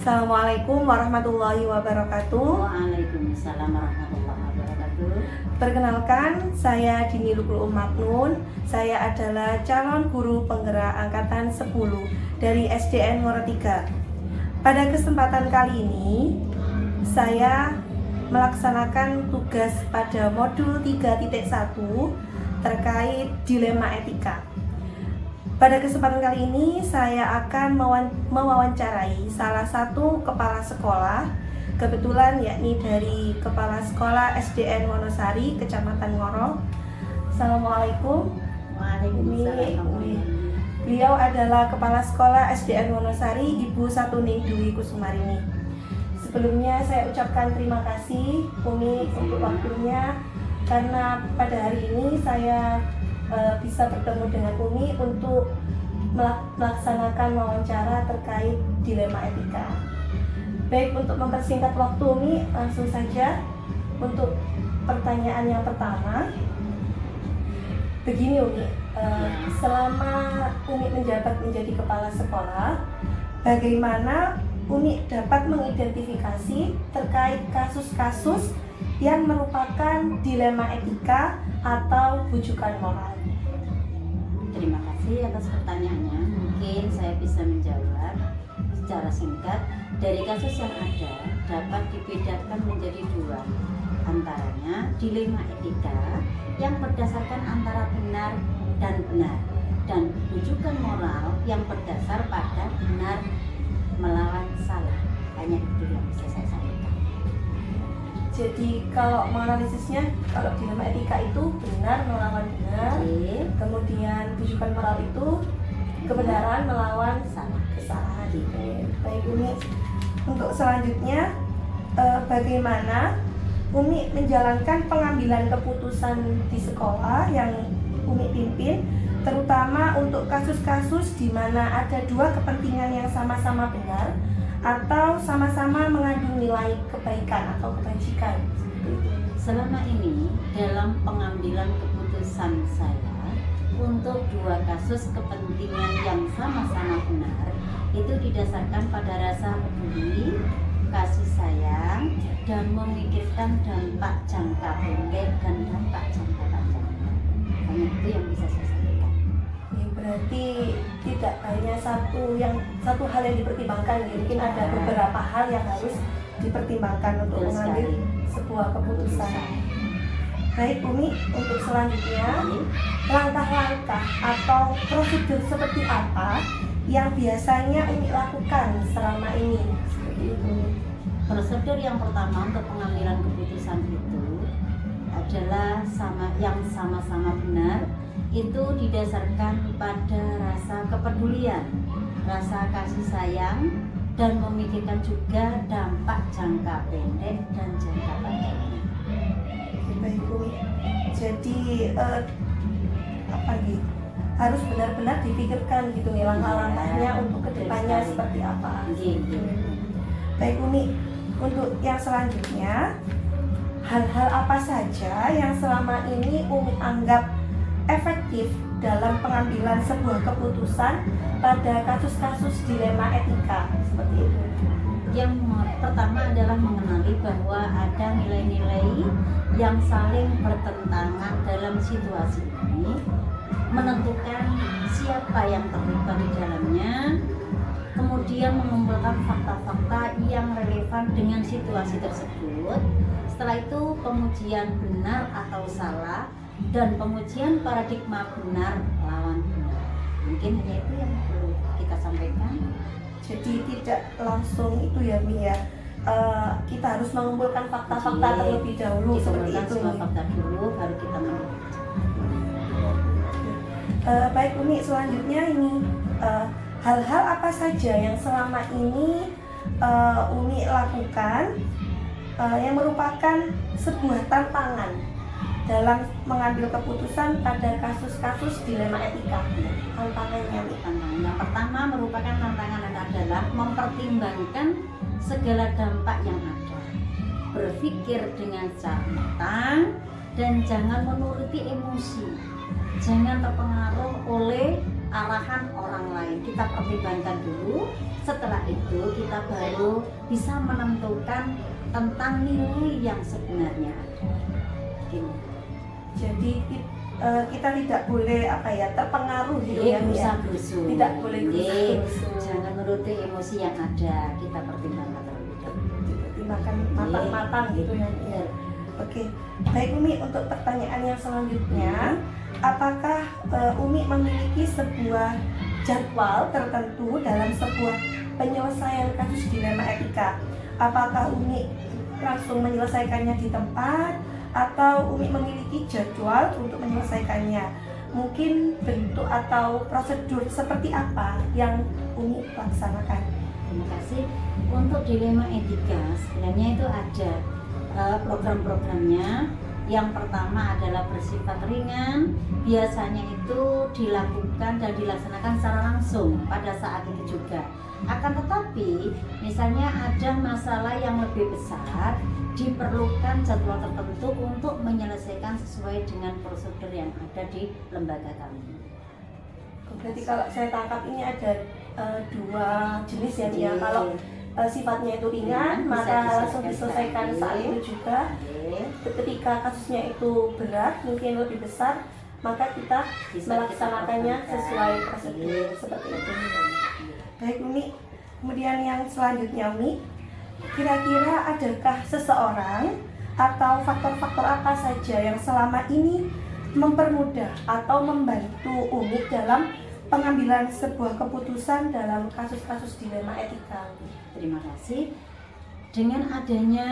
Assalamualaikum warahmatullahi wabarakatuh. Waalaikumsalam warahmatullahi wabarakatuh. Perkenalkan, saya Dini Lukrul Maknun. Saya adalah calon guru penggerak angkatan 10 dari SDN Muara 3. Pada kesempatan kali ini, saya melaksanakan tugas pada modul 3.1 terkait dilema etika. Pada kesempatan kali ini saya akan mewawancarai salah satu kepala sekolah, kebetulan yakni dari Kepala Sekolah SDN Wonosari, Kecamatan Ngoro. Assalamualaikum. Waalaikumsalam. Beliau adalah Kepala Sekolah SDN Wonosari, Ibu Satuning Dwi Kusumarini. Sebelumnya saya ucapkan terima kasih Umi untuk waktunya, karena pada hari ini saya bisa bertemu dengan Umi untuk melaksanakan wawancara terkait dilema etika. Baik, untuk mempersingkat waktu Umi, langsung saja untuk pertanyaan yang pertama. Begini Umi, selama Umi menjabat menjadi kepala sekolah, bagaimana Umi dapat mengidentifikasi terkait kasus-kasus yang merupakan dilema etika atau bujukan moral? Terima kasih atas pertanyaannya. Mungkin saya bisa menjawab secara singkat. Dari kasus yang ada dapat dibedakan menjadi dua. Antaranya dilema etika yang berdasarkan antara benar dan benar, dan bujukan moral yang berdasar pada benar melawan salah. Hanya itu yang bisa saya sampaikan. Jadi kalau menganalisisnya, kalau dilema etika itu benar melawan benar, kemudian bujukan moral itu kebenaran melawan kesalahan. Baik Umi, untuk selanjutnya bagaimana Umi menjalankan pengambilan keputusan di sekolah yang Umi pimpin, terutama untuk kasus-kasus di mana ada dua kepentingan yang sama-sama benar atau sama-sama mengandung nilai kebaikan atau kebajikan. Selama ini dalam pengambilan keputusan saya untuk dua kasus kepentingan yang sama-sama benar itu didasarkan pada rasa peduli, kasih sayang, dan memikirkan dampak jangka pendek dan dampak jangka panjang. Hanya itu yang bisa saya sampaikan. Berarti tidak hanya satu hal yang dipertimbangkan, mungkin ada beberapa hal yang harus dipertimbangkan untuk mengambil sebuah keputusan. Baik Umi, untuk selanjutnya langkah-langkah atau prosedur seperti apa yang biasanya Umi lakukan selama ini? Seperti itu. Prosedur yang pertama untuk pengambilan keputusan itu adalah yang sama-sama benar, itu didasarkan pada rasa kepedulian, rasa kasih sayang, dan memikirkan juga dampak jangka pendek dan jangka panjangnya. Baik Umi, jadi harus benar-benar dipikirkan gitu nih langkah-langkahnya untuk kedepannya seperti apa. Baik Umi, untuk yang selanjutnya, hal-hal apa saja yang selama ini Umi anggap efektif dalam pengambilan sebuah keputusan pada kasus-kasus dilema etika seperti itu? Yang pertama adalah mengenali bahwa ada nilai-nilai yang saling bertentangan dalam situasi ini, menentukan siapa yang terlibat di dalamnya, kemudian mengumpulkan fakta-fakta yang relevan dengan situasi tersebut. Setelah itu pengujian benar atau salah dan pengujian paradigma benar lawan benar. Mungkin hanya itu yang perlu kita sampaikan. Jadi tidak langsung itu ya Mi ya, kita harus mengumpulkan fakta-fakta terlebih dahulu seperti itu. Fakta dulu baru kita baik Umi, selanjutnya ini hal-hal apa saja yang selama ini Umi lakukan yang merupakan sebuah tantangan dalam mengambil keputusan pada kasus-kasus dilema etika? Tantangannya yang pertama merupakan tantangan adalah mempertimbangkan segala dampak yang ada, berpikir dengan secara matang, dan jangan menuruti emosi, jangan terpengaruh oleh arahan orang lain. Kita pertimbangkan dulu, setelah itu kita baru bisa menentukan tentang nilai yang sebenarnya ada. Gini. Jadi kita tidak boleh terpengaruh gitu ya, Gerusa-gerusu. tidak boleh gerusa-gerusu. Jangan menuruti emosi yang ada, kita pertimbangkan terlebih dahulu. Dipertimbangkan matang-matang gitu ya. Oke, baik Umi, untuk pertanyaan yang selanjutnya, apakah Umi memiliki sebuah jadwal tertentu dalam sebuah penyelesaian kasus dilema etika? Apakah Umi langsung menyelesaikannya di tempat atau Umi memiliki jadwal untuk menyelesaikannya? Mungkin bentuk atau prosedur seperti apa yang Umi laksanakan? Terima kasih. Untuk dilema etika sebenarnya itu ada program-programnya. Yang pertama adalah bersifat ringan, biasanya itu dilakukan dan dilaksanakan secara langsung pada saat itu juga. Akan tetapi misalnya ada masalah yang lebih besar, diperlukan jadwal tertentu untuk menyelesaikan sesuai dengan prosedur yang ada di lembaga kami. Berarti kalau saya tangkap ini ada dua jenis ya, Nia. Kalau sifatnya itu ringan, maka langsung diselesaikan saat itu juga. Ketika kasusnya itu berat, mungkin lebih besar, maka kita melaksanakannya sesuai prosedur seperti itu. Baik Umi, kemudian yang selanjutnya Umi, kira-kira adakah seseorang atau faktor-faktor apa saja yang selama ini mempermudah atau membantu Umi dalam pengambilan sebuah keputusan dalam kasus-kasus dilema etika? Terima kasih. Dengan adanya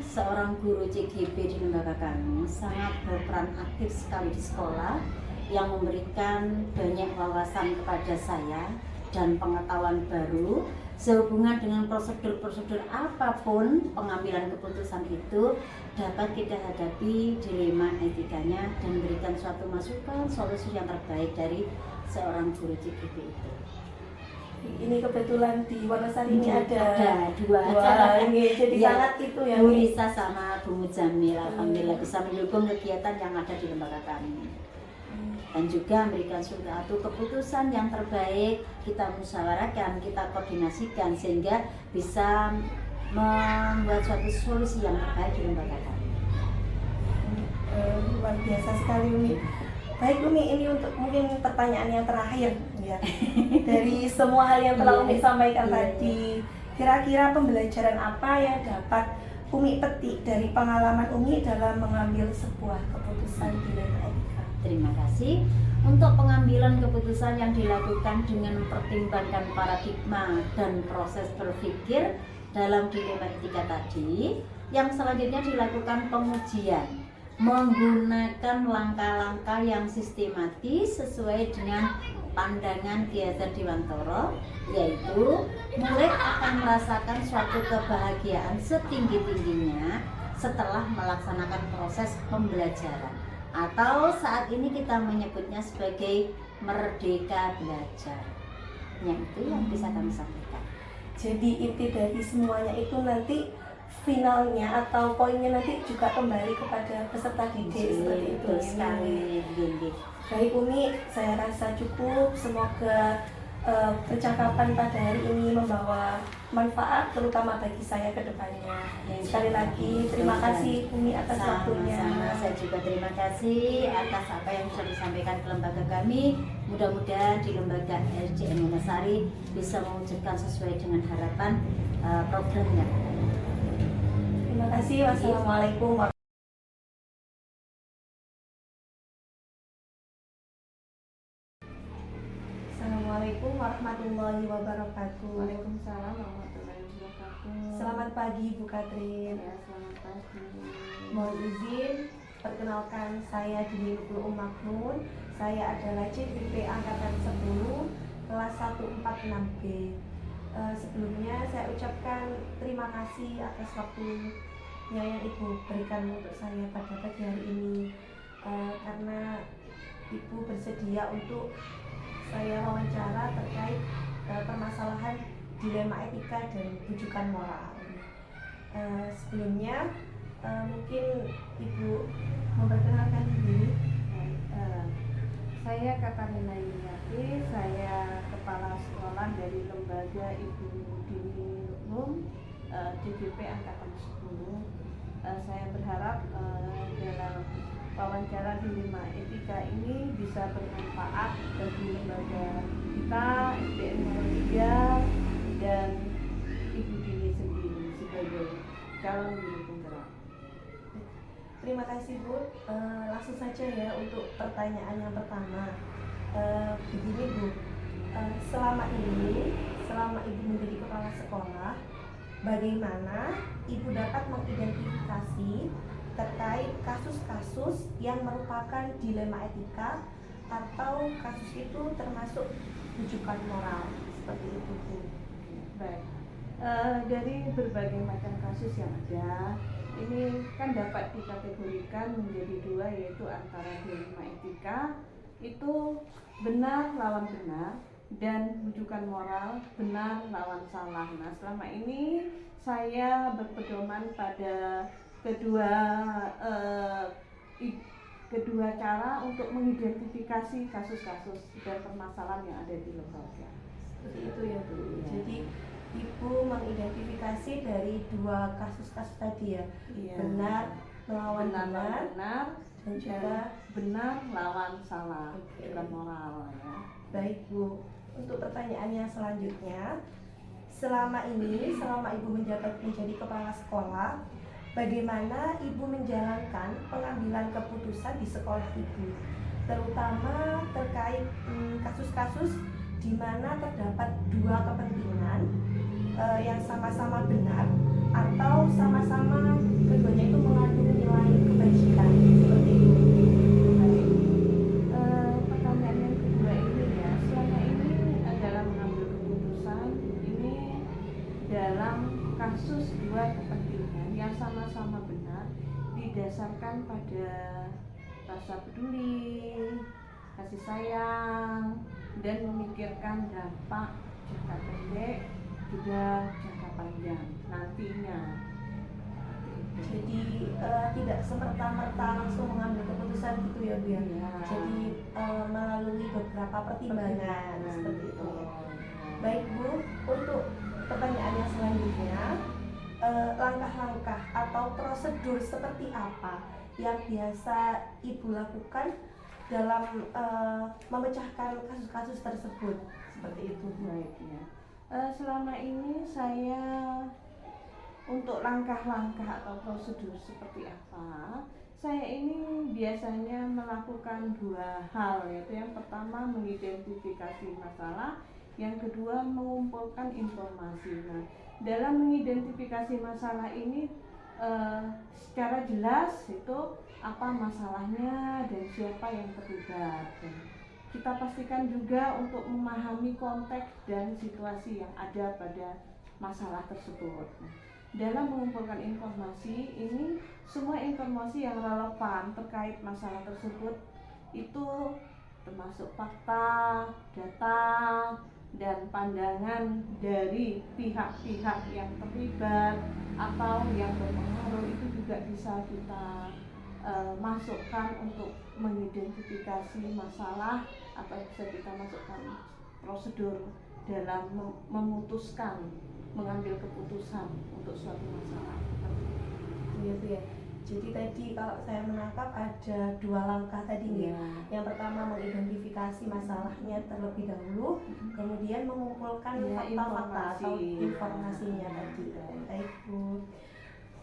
seorang guru CGP di lembaga kami sangat berperan aktif sekali di sekolah, yang memberikan banyak wawasan kepada saya dan pengetahuan baru sehubungan dengan prosedur-prosedur apapun pengambilan keputusan itu dapat kita hadapi dilema etikanya dan memberikan suatu masukan solusi yang terbaik dari seorang guru CGP itu. Ini kebetulan di Wonosari ini ada dua ini, jadi ya, sangat itu ya Bu Umi. Lisa sama Bu Mujamil alhamdulillah bisa mendukung kegiatan yang ada di lembaga kami dan juga memberikan suatu keputusan yang terbaik, kita musyawarahkan, kita koordinasikan sehingga bisa membuat suatu solusi yang terbaik di lembaga kami. Luar biasa sekali Umi. Baik Umi, ini untuk mungkin pertanyaan yang terakhir ya. Dari semua hal yang telah Umi sampaikan tadi, kira-kira pembelajaran apa yang dapat Umi petik dari pengalaman Umi dalam mengambil sebuah keputusan dilema etika? Terima kasih. Untuk pengambilan keputusan yang dilakukan dengan mempertimbangkan paradigma dan proses berpikir dalam dilema etika tadi, yang selanjutnya dilakukan pengujian menggunakan langkah-langkah yang sistematis sesuai dengan pandangan Ki Hajar Dewantara, yaitu mulai akan merasakan suatu kebahagiaan setinggi-tingginya setelah melaksanakan proses pembelajaran, atau saat ini kita menyebutnya sebagai merdeka belajar. Yang itu yang bisa kami sampaikan. Jadi inti dari semuanya itu nanti finalnya atau poinnya nanti juga kembali kepada peserta didik seperti itu sekali. Baik Umi, saya rasa cukup. Semoga percakapan pada hari ini membawa manfaat terutama bagi saya ke depannya. Sekali lagi terima kasih Umi atas waktunya. Saya juga terima kasih atas apa yang sudah disampaikan ke lembaga kami. Mudah-mudahan di lembaga RJN Wonosari bisa mewujudkan sesuai dengan harapan programnya. Terima kasih. Wassalamualaikum warahmatullahi wabarakatuh. Assalamualaikum warahmatullahi wabarakatuh. Waalaikumsalam warahmatullahi wabarakatuh. Selamat pagi Bu Katrin. Ya, selamat pagi. Mohon izin perkenalkan, saya Dini Nurul Maknun. Saya adalah CGP angkatan 10 kelas 146B. Sebelumnya saya ucapkan terima kasih atas waktunya yang Ibu berikan untuk saya pada pagi hari ini, karena Ibu bersedia untuk saya wawancara terkait permasalahan dilema etika dan rujukan moral. Sebelumnya mungkin Ibu memperkenalkan diri. Saya Saya Katarina Yuniati, saya Kepala Sekolah dari Lembaga Ibu Dini Luklum, DGP Angkatan 10. Saya berharap dalam wawancara Dilema Etika ini bisa bermanfaat bagi lembaga kita, SDN 03, dan Ibu Dini sendiri sebagai calon guru penggerak. Terima kasih Bu. Langsung saja ya untuk pertanyaan yang pertama. Begini Bu, selama Ibu menjadi kepala sekolah, bagaimana Ibu dapat mengidentifikasi terkait kasus-kasus yang merupakan dilema etika atau kasus itu termasuk rujukan moral seperti itu Bu? Baik, dari berbagai macam kasus yang ada, ini kan dapat dikategorikan menjadi dua, yaitu antara dilema etika itu benar lawan benar dan rujukan moral benar lawan salah. Nah, selama ini saya berpedoman pada kedua cara untuk mengidentifikasi kasus-kasus dan permasalahan yang ada di lembaga. Seperti itu ya Bu. Ya. Jadi Ibu mengidentifikasi dari dua kasus-kasus tadi ya, Iya. benar melawan Benar lawan benar benar dan juga benar lawan salah, Oke. bukan moral ya. baik Bu. Untuk pertanyaan yang selanjutnya, selama Ibu menjabat menjadi kepala sekolah, bagaimana Ibu menjalankan pengambilan keputusan di sekolah Ibu, terutama terkait kasus-kasus di mana terdapat dua kepentingan yang sama-sama benar atau sama-sama keduanya itu mengandung nilai kebajikan seperti itu. Baik. Pertanyaan yang kedua ini ya, selama ini dalam mengambil keputusan ini dalam kasus dua kepentingan yang sama-sama benar didasarkan pada rasa peduli, kasih sayang, dan memikirkan dampak jangka pendek juga jangka panjang nantinya. Jadi tidak semerta-merta langsung mengambil keputusan gitu ya Bu ya. Iya. Jadi melalui beberapa pertimbangan seperti itu. Baik Bu, untuk pertanyaan yang selanjutnya, langkah-langkah atau prosedur seperti apa yang biasa Ibu lakukan dalam memecahkan kasus-kasus tersebut seperti itu? Baik ya. Selama ini saya untuk langkah-langkah atau prosedur seperti apa, saya ini biasanya melakukan dua hal, yaitu yang pertama mengidentifikasi masalah, yang kedua mengumpulkan informasi. Nah, dalam mengidentifikasi masalah ini secara jelas itu apa masalahnya dan siapa yang terlibat. Dan kita pastikan juga untuk memahami konteks dan situasi yang ada pada masalah tersebut. Dalam mengumpulkan informasi ini, semua informasi yang relevan terkait masalah tersebut itu termasuk fakta, data, dan pandangan dari pihak-pihak yang terlibat atau yang berpengaruh itu juga bisa kita masukkan untuk mengidentifikasi masalah, atau bisa kita masukkan prosedur dalam memutuskan, mengambil keputusan untuk suatu masalah. Iya Bu ya. Jadi tadi kalau saya menangkap ada dua langkah tadi nih. Iya. Yang pertama mengidentifikasi masalahnya terlebih dahulu, kemudian mengumpulkan Iya, fakta-fakta atau informasi. informasinya tadi. Baik Bu.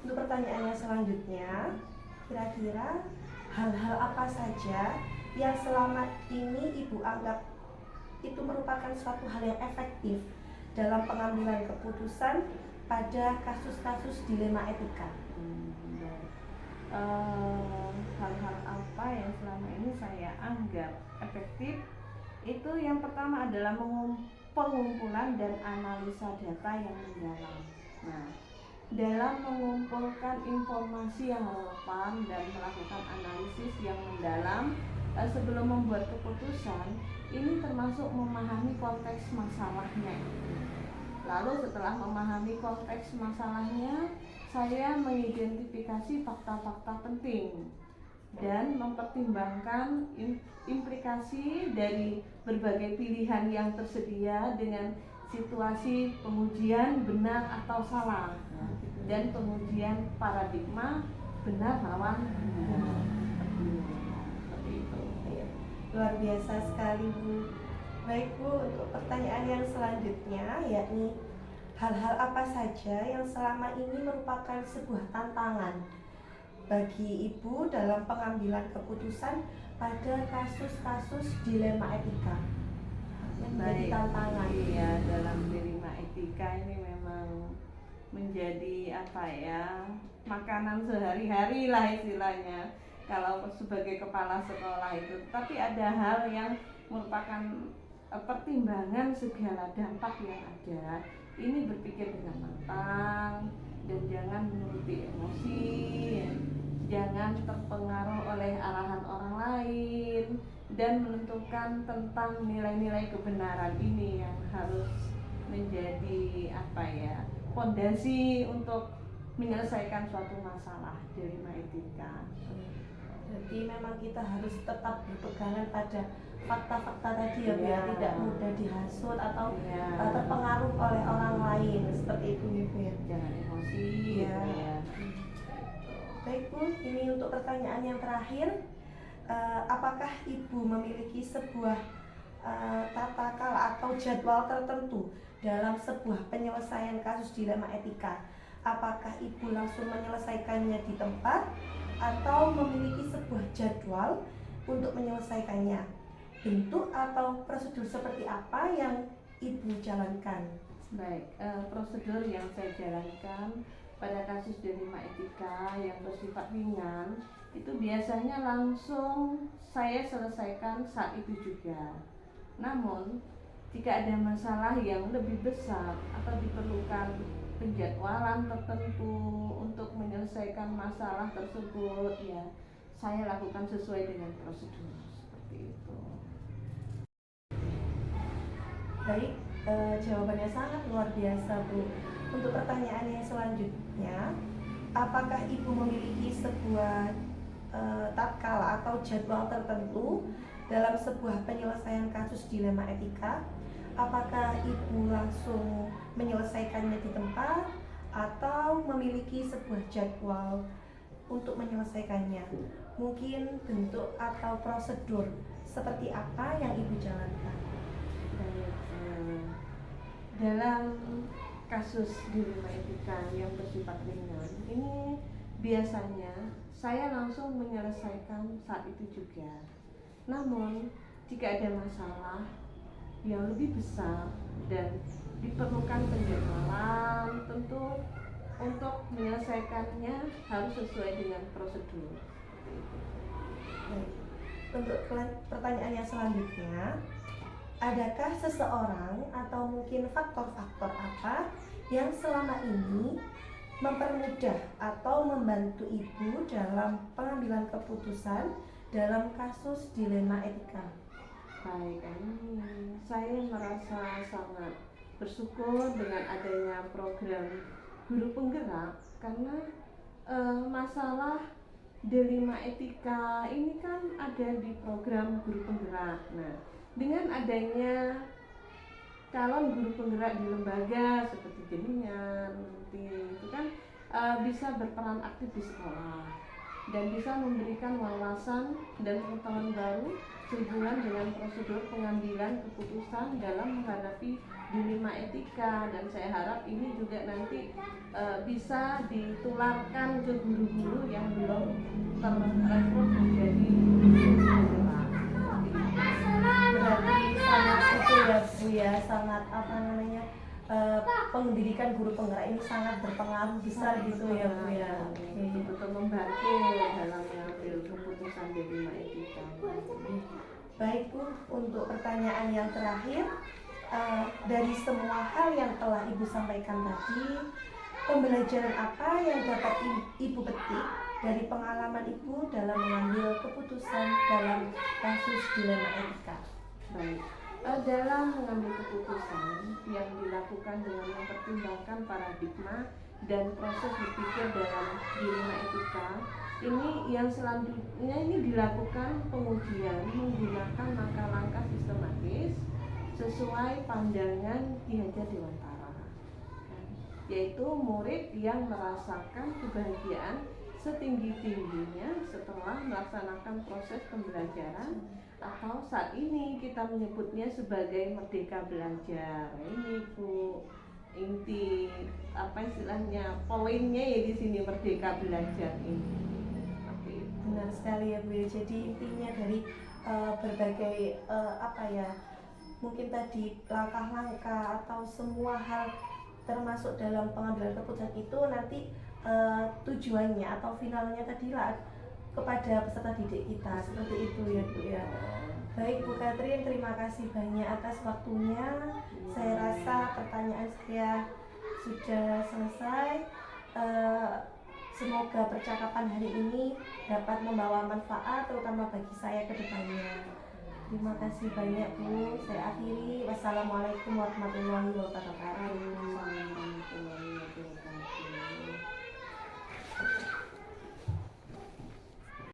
Untuk pertanyaan yang selanjutnya, kira-kira hal-hal apa saja yang selama ini Ibu anggap itu merupakan suatu hal yang efektif dalam pengambilan keputusan pada kasus-kasus dilema etika? Baik. Hal-hal apa yang selama ini saya anggap efektif, itu yang pertama adalah pengumpulan dan analisa data yang mendalam. Nah, dalam mengumpulkan informasi yang relevan dan melakukan analisis yang mendalam sebelum membuat keputusan, ini termasuk memahami konteks masalahnya. Lalu setelah memahami konteks masalahnya, saya mengidentifikasi fakta-fakta penting dan mempertimbangkan implikasi dari berbagai pilihan yang tersedia dengan situasi pengujian benar atau salah dan pengujian paradigma benar lawan benar. Seperti itu. Iya, luar biasa sekali Bu. Baik Bu, untuk pertanyaan yang selanjutnya yakni hal-hal apa saja yang selama ini merupakan sebuah tantangan bagi Ibu dalam pengambilan keputusan pada kasus-kasus dilema etika yang menjadi tantangan? Iya, dalam dilema etika ini memang menjadi apa ya, makanan sehari-hari lah istilahnya kalau sebagai kepala sekolah itu. Tapi ada hal yang merupakan pertimbangan segala dampak yang ada. Ini berpikir dengan matang dan jangan menuruti emosi, ya. Jangan terpengaruh oleh arahan orang lain dan menentukan tentang nilai-nilai kebenaran ini yang harus menjadi apa ya, fondasi untuk menyelesaikan suatu masalah dilema etika. Jadi memang kita harus tetap berpegangan pada fakta-fakta tadi ya Bu, ya, tidak mudah dihasut atau terpengaruh oleh orang lain seperti itu ya Bu ya. Jangan emosi Iya. ya. Baik Bu, ini untuk pertanyaan yang terakhir, apakah Ibu memiliki sebuah tata cara atau jadwal tertentu dalam sebuah penyelesaian kasus dilema etika? Apakah Ibu langsung menyelesaikannya di tempat atau memiliki sebuah jadwal untuk menyelesaikannya? Bentuk atau prosedur seperti apa yang Ibu jalankan? Baik, prosedur yang saya jalankan pada kasus dilema etika yang bersifat ringan itu biasanya langsung saya selesaikan saat itu juga. Namun jika ada masalah yang lebih besar atau diperlukan penjadwalan tertentu untuk menyelesaikan masalah tersebut, ya saya lakukan sesuai dengan prosedur seperti itu. Baik, jawabannya sangat luar biasa Bu. Untuk pertanyaan yang selanjutnya, apakah Ibu memiliki sebuah tatkala atau jadwal tertentu dalam sebuah penyelesaian kasus dilema etika? Apakah Ibu langsung menyelesaikannya di tempat atau memiliki sebuah jadwal untuk menyelesaikannya? Mungkin bentuk atau prosedur seperti apa yang Ibu jalankan? Dalam kasus dilema etika yang bersifat ringan ini biasanya saya langsung menyelesaikan saat itu juga. Namun jika ada masalah yang lebih besar dan diperlukan penjadwalan, tentu untuk menyelesaikannya harus sesuai dengan prosedur. Baik. Untuk pertanyaan yang selanjutnya, adakah seseorang atau mungkin faktor-faktor apa yang selama ini mempermudah atau membantu Ibu dalam pengambilan keputusan dalam kasus dilema etika? Baik, saya merasa sangat bersyukur dengan adanya program guru penggerak karena masalah dilema etika ini kan ada di program guru penggerak. Nah, dengan adanya calon guru penggerak di lembaga seperti jaringan itu kan bisa berperan aktif di sekolah dan bisa memberikan wawasan dan pengetahuan baru sehubungan dengan prosedur pengambilan keputusan dalam menghadapi dilema etika, dan saya harap ini juga nanti bisa ditularkan ke guru-guru yang belum terrekrut menjadi guru penggerak. Berarti sangat itu ya Bu ya, sangat apa namanya, pendidikan guru penggerak ini sangat berpengaruh besar gitu ya Bu ya. Betul membantu dalam mengambil keputusan dilema etika. Baik Bu, untuk pertanyaan yang terakhir, dari semua hal yang telah Ibu sampaikan tadi, pembelajaran apa yang dapat Ibu petik dari pengalaman Ibu dalam mengambil keputusan dalam kasus dilema etika? Baik, dalam mengambil keputusan yang dilakukan dengan mempertimbangkan paradigma dan proses berpikir dalam dilema etika. Ini yang selanjutnya ini dilakukan pengujian menggunakan langkah-langkah sistematis sesuai pandangan Ki Hajar Dewantara, yaitu murid yang merasakan kebahagiaan setinggi-tingginya setelah melaksanakan proses pembelajaran, atau saat ini kita menyebutnya sebagai merdeka belajar. Ini Bu, inti apa istilahnya, poinnya ya di sini merdeka belajar ini. Benar sekali ya Bu ya. Jadi intinya dari berbagai apa ya, mungkin tadi langkah-langkah atau semua hal termasuk dalam pengambilan keputusan itu nanti tujuannya atau finalnya tadilah kepada peserta didik kita, seperti itu ya Bu ya. Baik Bu Katrin, terima kasih banyak atas waktunya. Saya rasa pertanyaan saya sudah selesai. Semoga percakapan hari ini dapat membawa manfaat terutama bagi saya ke depannya. Terima kasih banyak Bu. Saya akhiri. Wassalamualaikum warahmatullahi wabarakatuh.